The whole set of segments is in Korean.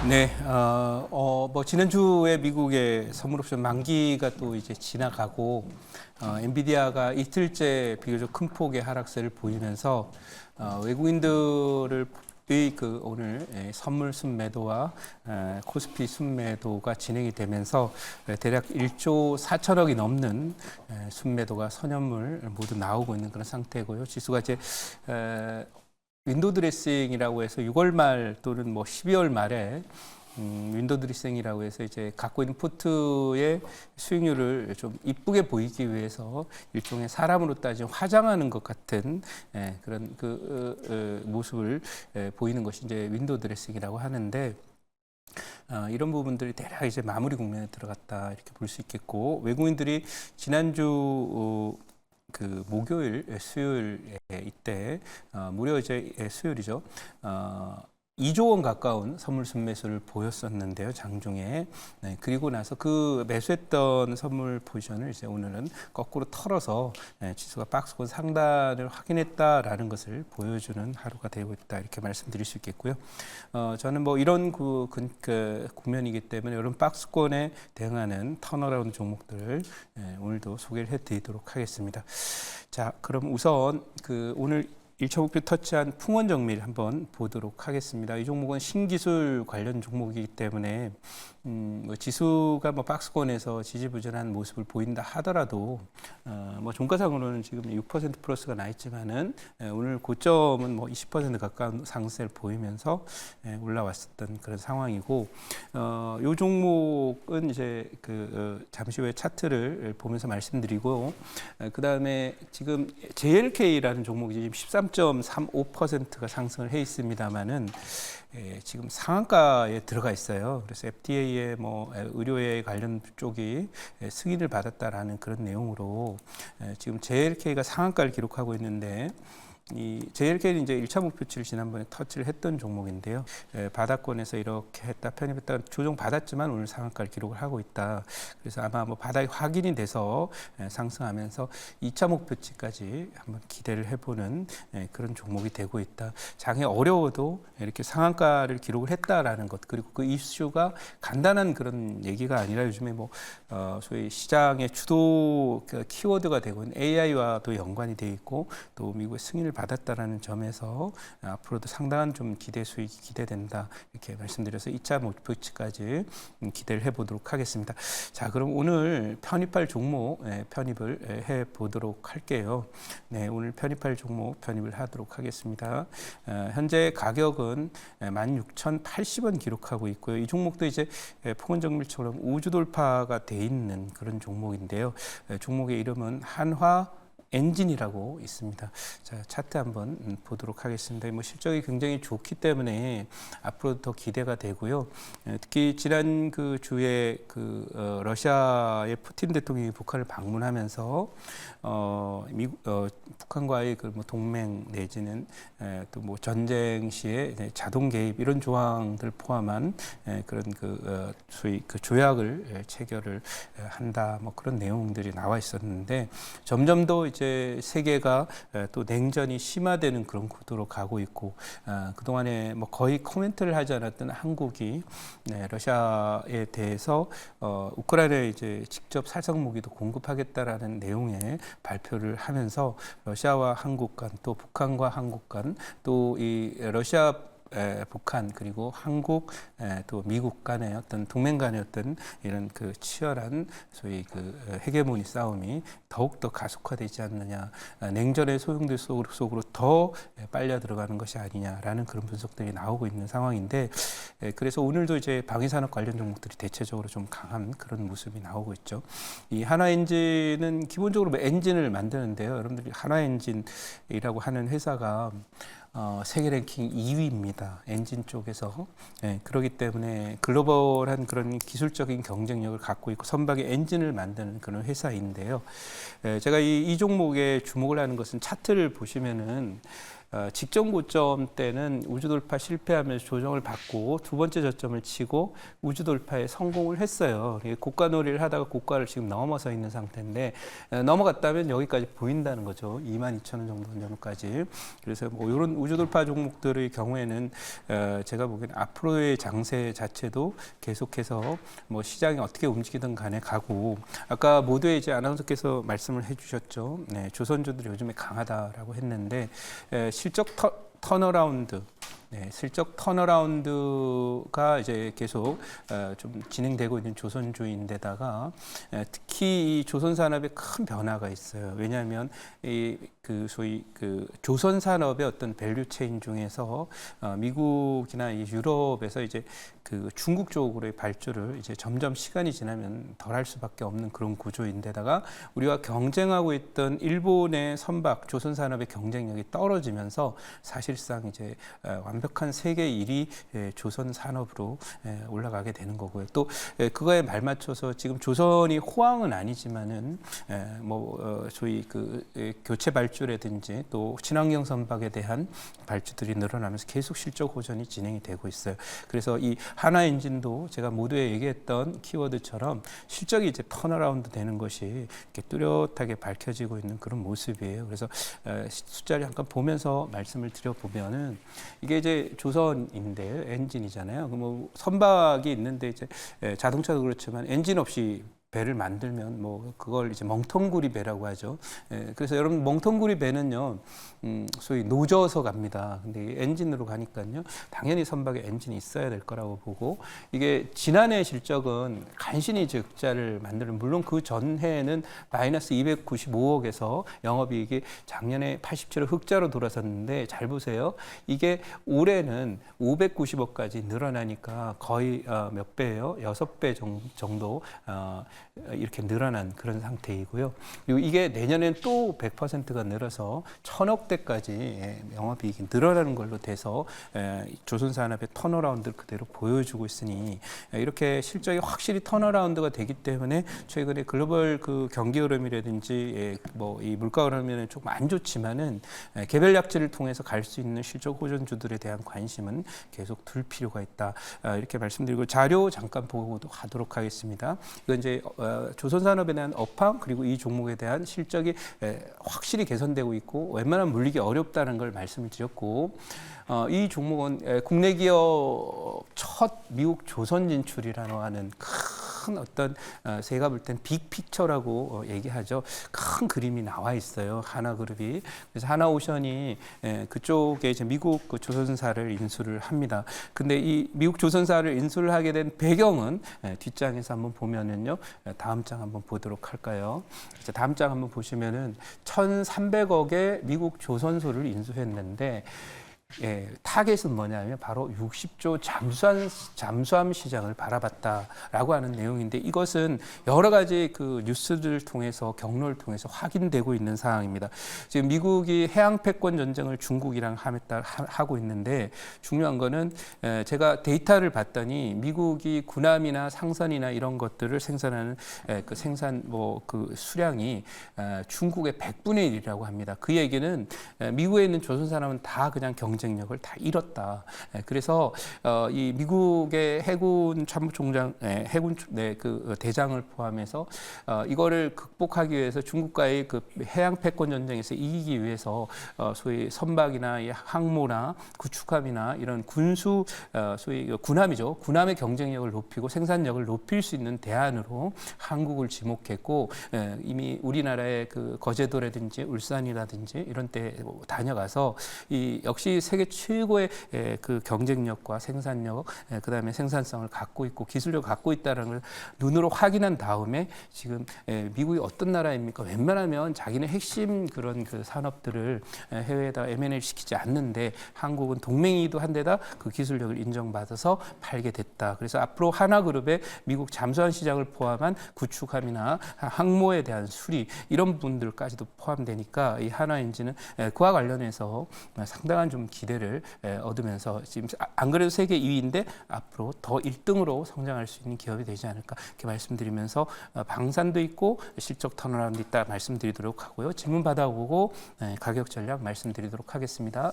네, 뭐 지난주에 미국의 선물 옵션 만기가 또 이제 지나가고 엔비디아가 이틀째 비교적 큰 폭의 하락세를 보이면서 외국인들의 그 오늘 선물 순매도와 코스피 순매도가 진행이 되면서 대략 1조 4천억이 넘는 순매도가 선현물 모두 나오고 있는 그런 상태고요. 지수가 이제 윈도우 드레싱이라고 해서 6월 말 또는 뭐 12월 말에 윈도우 드레싱이라고 해서 이제 갖고 있는 포트의 수익률을 좀 이쁘게 보이기 위해서 일종의 사람으로 따지면 화장하는 것 같은 그런 모습을 보이는 것이 이제 윈도우 드레싱이라고 하는데 이런 부분들이 대략 이제 마무리 국면에 들어갔다 이렇게 볼 수 있겠고 외국인들이 지난주 그 목요일, 수요일 이때 무려 이제 수요일이죠. 2조 원 가까운 선물 순매수를 보였었는데요, 장중에. 네, 그리고 나서 그 매수했던 선물 포지션을 이제 오늘은 거꾸로 털어서 지수가 박스권 상단을 확인했다라는 것을 보여주는 하루가 되고 있다 이렇게 말씀드릴 수 있겠고요. 저는 뭐 이런 그 국면이기 때문에 이런 박스권에 대응하는 턴어라운드 종목들을 오늘도 소개를 해드리도록 하겠습니다. 자, 그럼 우선 오늘 1차 목표 터치한 풍원정밀 한번 보도록 하겠습니다. 이 종목은 신기술 관련 종목이기 때문에 뭐 지수가 뭐 박스권에서 지지부진한 모습을 보인다 하더라도 뭐 종가상으로는 지금 6% 플러스가 나 있지만은 오늘 고점은 뭐 20% 가까운 상승세를 보이면서 올라왔었던 그런 상황이고 이 종목은 이제 잠시 후에 차트를 보면서 말씀드리고 그 다음에 지금 JLK라는 종목이 지금 13.35%가 상승을 해 있습니다만은 지금 상한가에 들어가 있어요. 그래서 FDA의 뭐 의료에 관련 쪽이 승인을 받았다라는 그런 내용으로 지금 JLK가 상한가를 기록하고 있는데 이 JLK는 이제 1차 목표치를 지난번에 터치를 했던 종목인데요. 바닥권에서 이렇게 했다 편입했다 조정 받았지만 오늘 상한가를 기록을 하고 있다. 그래서 아마 뭐 바닥이 확인이 돼서 상승하면서 2차 목표치까지 한번 기대를 해보는 그런 종목이 되고 있다. 장이 어려워도 이렇게 상한가를 기록을 했다라는 것 그리고 그 이슈가 간단한 그런 얘기가 아니라 요즘에 뭐 소위 시장의 주도 키워드가 되고 있는 AI와도 연관이 돼 있고 또 미국의 승인을 받았다라는 점에서 앞으로도 상당한 좀 기대 수익이 기대된다 이렇게 말씀드려서 2차 목표치까지 기대를 해보도록 하겠습니다. 자, 그럼 오늘 편입할 종목 편입을 해보도록 할게요. 네, 오늘 편입할 종목 편입을 하도록 하겠습니다. 현재 가격은 16,080원 기록하고 있고요. 이 종목도 이제 풍원정밀처럼 우주 돌파가 돼 있는 그런 종목인데요. 종목의 이름은 한화 엔진이라고 있습니다. 자, 차트 한번 보도록 하겠습니다. 뭐 실적이 굉장히 좋기 때문에 앞으로 더 기대가 되고요. 특히 지난 그 주에 러시아의 푸틴 대통령이 북한을 방문하면서 북한과의 그 뭐 동맹 내지는 또 뭐 전쟁 시에 자동 개입 이런 조항들 포함한 그런 소위 조약을 체결을 한다 뭐 그런 내용들이 나와 있었는데 점점 더 이제 세계가 또 냉전이 심화되는 그런 구도로 가고 있고 그동안에 뭐 거의 코멘트를 하지 않았던 한국이 러시아에 대해서 우크라이나에 이제 직접 살상 무기도 공급하겠다라는 내용의 발표를 하면서 러시아와 한국 간 또 북한과 한국 간 또 이 러시아 북한 그리고 한국 또 미국 간의 어떤 동맹 간의 어떤 이런 치열한 소위 헤게모니 싸움이 더욱더 가속화되지 않느냐 냉전의 소용돌이 속으로 더 빨려 들어가는 것이 아니냐라는 그런 분석들이 나오고 있는 상황인데 그래서 오늘도 이제 방위산업 관련 종목들이 대체적으로 좀 강한 그런 모습이 나오고 있죠. 이 한화엔진은 기본적으로 뭐 엔진을 만드는데요. 여러분들이 한화엔진이라고 하는 회사가 세계 랭킹 2위입니다. 엔진 쪽에서. 그렇기 때문에 글로벌한 그런 기술적인 경쟁력을 갖고 있고 선박의 엔진을 만드는 그런 회사인데요. 제가 이 종목에 주목을 하는 것은 차트를 보시면은 직전 고점 때는 우주 돌파 실패하면서 조정을 받고 두 번째 저점을 치고 우주 돌파에 성공을 했어요. 고가 놀이를 하다가 고가를 지금 넘어서 있는 상태인데 넘어갔다면 여기까지 보인다는 거죠. 22,000원 정도 전까지. 그래서 뭐 이런 우주 돌파 종목들의 경우에는 제가 보기에는 앞으로의 장세 자체도 계속해서 뭐 시장이 어떻게 움직이든 간에 가고 아까 모두에 이제 아나운서께서 말씀을 해주셨죠. 네, 조선주들이 요즘에 강하다라고 했는데 실적 턴어라운드, 네, 실적 턴어라운드가 이제 계속 좀 진행되고 있는 조선주인데다가 특히 이 조선 산업에 큰 변화가 있어요. 왜냐하면 그 소위 그 조선 산업의 어떤 밸류 체인 중에서 미국이나 이 유럽에서 이제 그 중국 쪽으로의 발주를 이제 점점 시간이 지나면 덜할 수밖에 없는 그런 구조인데다가 우리와 경쟁하고 있던 일본의 선박 조선 산업의 경쟁력이 떨어지면서 사실상 이제 완벽한 세계 1위 조선 산업으로 올라가게 되는 거고요. 또 그거에 발맞춰서 지금 조선이 호황은 아니지만은 소위 그 교체 발주라든지 또 친환경 선박에 대한 발주들이 늘어나면서 계속 실적 호전이 진행이 되고 있어요. 그래서 이 하나 엔진도 제가 모두에 얘기했던 키워드처럼 실적이 이제 턴어라운드 되는 것이 이렇게 뚜렷하게 밝혀지고 있는 그런 모습이에요. 그래서 숫자를 잠깐 보면서 말씀을 드려보면은 이게 이제 조선인데 엔진이잖아요. 뭐 선박이 있는데 이제 자동차도 그렇지만 엔진 없이 배를 만들면 뭐 그걸 이제 멍텅구리 배라고 하죠. 그래서 여러분 멍텅구리 배는요, 소위 노져서 갑니다. 근데 엔진으로 가니까요, 당연히 선박에 엔진이 있어야 될 거라고 보고 이게 지난해 실적은 간신히 적자를 만드는 물론 그 전해에는 마이너스 295억에서 영업이익이 작년에 87억 흑자로 돌아섰는데 잘 보세요. 이게 올해는 590억까지 늘어나니까 거의 몇 배예요? 6배 정도. 이렇게 늘어난 그런 상태이고요. 그리고 이게 내년엔 또 100%가 늘어서 1,000억대까지 영업이익이 늘어나는 걸로 돼서 조선산업의 턴어라운드를 그대로 보여주고 있으니 이렇게 실적이 확실히 턴어라운드가 되기 때문에 최근에 글로벌 그 경기 흐름이라든지 뭐 이 물가 흐름에는 조금 안 좋지만은 개별 약지를 통해서 갈 수 있는 실적 호전주들에 대한 관심은 계속 둘 필요가 있다. 이렇게 말씀드리고 자료 잠깐 보고도 가도록 하겠습니다. 이건 이제 조선산업에 대한 업황 그리고 이 종목에 대한 실적이 확실히 개선되고 있고 웬만하면 물리기 어렵다는 걸 말씀을 드렸고 이 종목은 국내 기업 첫 미국 조선 진출이라는 하는 큰 어떤 제가 볼 땐 빅픽처라고 얘기하죠. 큰 그림이 나와 있어요. 하나그룹이. 그래서 하나오션이 그쪽에 이제 미국 그 조선사를 인수를 합니다. 근데 이 미국 조선사를 인수를 하게 된 배경은 뒷장에서 한번 보면은요. 다음 장 한번 보도록 할까요? 다음 장 한번 보시면은 1,300억의 미국 조선소를 인수했는데 타겟은 뭐냐면 바로 60조 잠수함 시장을 바라봤다라고 하는 내용인데 이것은 여러 가지 그 뉴스들을 통해서 경로를 통해서 확인되고 있는 상황입니다. 지금 미국이 해양 패권 전쟁을 중국이랑 하고 있는데 중요한 거는 제가 데이터를 봤더니 미국이 군함이나 상선이나 이런 것들을 생산하는 그 생산 그 수량이 중국의 100분의 1이라고 합니다. 그 얘기는 미국에 있는 조선 산업은 다 그냥 경쟁력을 다 잃었다. 그래서 이 미국의 해군 참모총장, 해군 그 대장을 포함해서 이거를 극복하기 위해서 중국과의 그 해양 패권 전쟁에서 이기기 위해서 소위 선박이나 항모나 구축함이나 이런 군수 소위 군함이죠. 군함의 경쟁력을 높이고 생산력을 높일 수 있는 대안으로 한국을 지목했고 이미 우리나라의 그 거제도라든지 울산이라든지 이런 데 다녀가서 이 역시 세계 최고의 그 경쟁력과 생산력, 그다음에 생산성을 갖고 있고 기술력을 갖고 있다는 걸 눈으로 확인한 다음에 지금 미국이 어떤 나라입니까? 웬만하면 자기네 핵심 그런 그 산업들을 해외에다 M&A 시키지 않는데 한국은 동맹이기도 한데다 그 기술력을 인정받아서 팔게 됐다. 그래서 앞으로 하나그룹의 미국 잠수함 시장을 포함한 구축함이나 항모에 대한 수리 이런 분들까지도 포함되니까 이 하나엔진은 그와 관련해서 상당한 좀 기대를 얻으면서 지금 안 그래도 세계 2위인데 앞으로 더 1등으로 성장할 수 있는 기업이 되지 않을까 이렇게 말씀드리면서 방산도 있고 실적 턴어라운드 있다 말씀드리도록 하고요. 질문 받아보고 가격 전략 말씀드리도록 하겠습니다.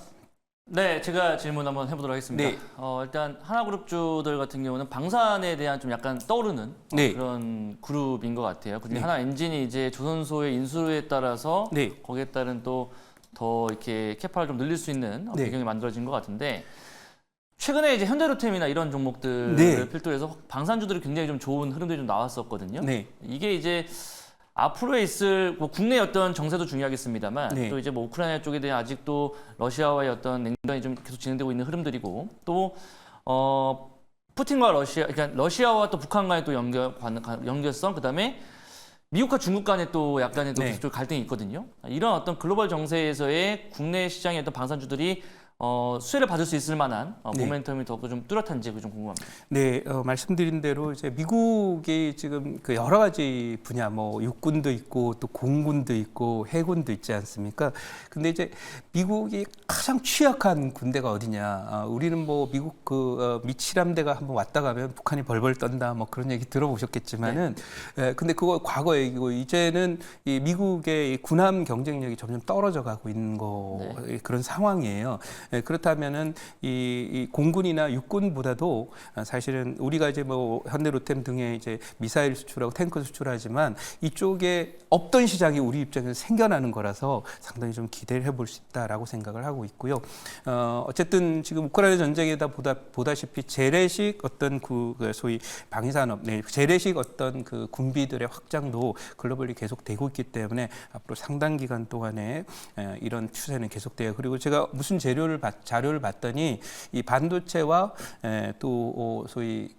네, 제가 질문 한번 해보도록 하겠습니다. 네. 일단 하나그룹주들 같은 경우는 방산에 대한 좀 약간 떠오르는 네. 그런 그룹인 것 같아요. 근데 네. 하나엔진이 이제 조선소의 인수에 따라서 네. 거기에 따른 또 더 이렇게 캐파를 좀 늘릴 수 있는 네. 배경이 만들어진 것 같은데 최근에 이제 현대로템이나 이런 종목들을 네. 필두로 해서 방산주들이 굉장히 좀 좋은 흐름들이 좀 나왔었거든요. 네. 이게 이제 앞으로에 있을 뭐 국내 어떤 정세도 중요하겠습니다만 네. 또 이제 뭐 우크라이나 쪽에 대한 아직도 러시아와의 어떤 냉전이 좀 계속 진행되고 있는 흐름들이고 또 푸틴과 러시아 그러니까 러시아와 또 북한과의 또 연결성 그다음에 미국과 중국 간에 또 약간의 또 네. 계속 갈등이 있거든요. 이런 어떤 글로벌 정세에서의 국내 시장의 어떤 방산주들이 수혜를 받을 수 있을 만한 네. 모멘텀이 더 좀 뚜렷한지 좀 궁금합니다. 네, 말씀드린 대로 이제 미국이 지금 그 여러 가지 분야, 뭐 육군도 있고 또 공군도 있고 해군도 있지 않습니까? 근데 이제 미국이 가장 취약한 군대가 어디냐? 우리는 뭐 미국 미칠함대가 한번 왔다 가면 북한이 벌벌 떤다, 뭐 그런 얘기 들어보셨겠지만은, 근데 그거 과거 얘기고 이제는 이 미국의 이 군함 경쟁력이 점점 떨어져 가고 있는 그런 상황이에요. 그렇다면은 이 공군이나 육군보다도 사실은 우리가 이제 뭐 현대로템 등의 이제 미사일 수출하고 탱크 수출하지만 이쪽에 없던 시장이 우리 입장에서 생겨나는 거라서 상당히 좀 기대를 해볼 수 있다라고 생각을 하고 있고요. 어쨌든 지금 우크라이나 전쟁에다 보다시피 재래식 어떤 그 소위 방위산업, 재래식 어떤 그 군비들의 확장도 글로벌리 계속되고 있기 때문에 앞으로 상당 기간 동안에 이런 추세는 계속돼요. 그리고 제가 무슨 자료를 봤더니 이 반도체와 또 소위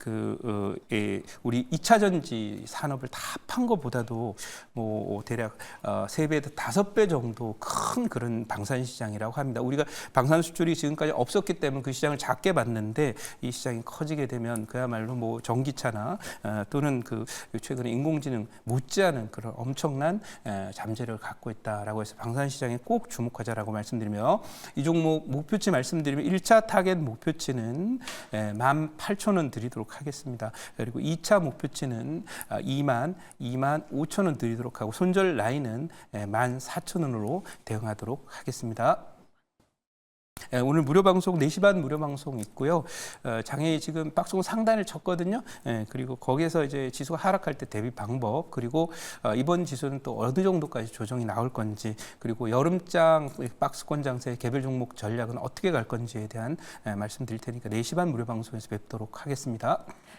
우리 2차 전지 산업을 다 합한 것보다도 뭐 대략 3배에서 5배 정도 큰 그런 방산 시장이라고 합니다. 우리가 방산 수출이 지금까지 없었기 때문에 그 시장을 작게 봤는데 이 시장이 커지게 되면 그야말로 뭐 전기차나 또는 그 최근에 인공지능 못지않은 그런 엄청난 잠재력을 갖고 있다라고 해서 방산 시장에 꼭 주목하자라고 말씀드리며 이 종목 목표치 말씀드리면 1차 타겟 목표치는 18,000원 드리도록 하겠습니다. 그리고 2차 목표치는 25,000원 드리도록 하고 손절 라인은 14,000원으로 대응하도록 하겠습니다. 오늘 무료 방송 4시 반 무료 방송 있고요. 장애인 지금 박스권 상단을 쳤거든요. 그리고 거기에서 이제 지수가 하락할 때 대비 방법 그리고 이번 지수는 또 어느 정도까지 조정이 나올 건지 그리고 여름장 박스권 장세 개별 종목 전략은 어떻게 갈 건지에 대한 말씀드릴 테니까 4시 반 무료 방송에서 뵙도록 하겠습니다.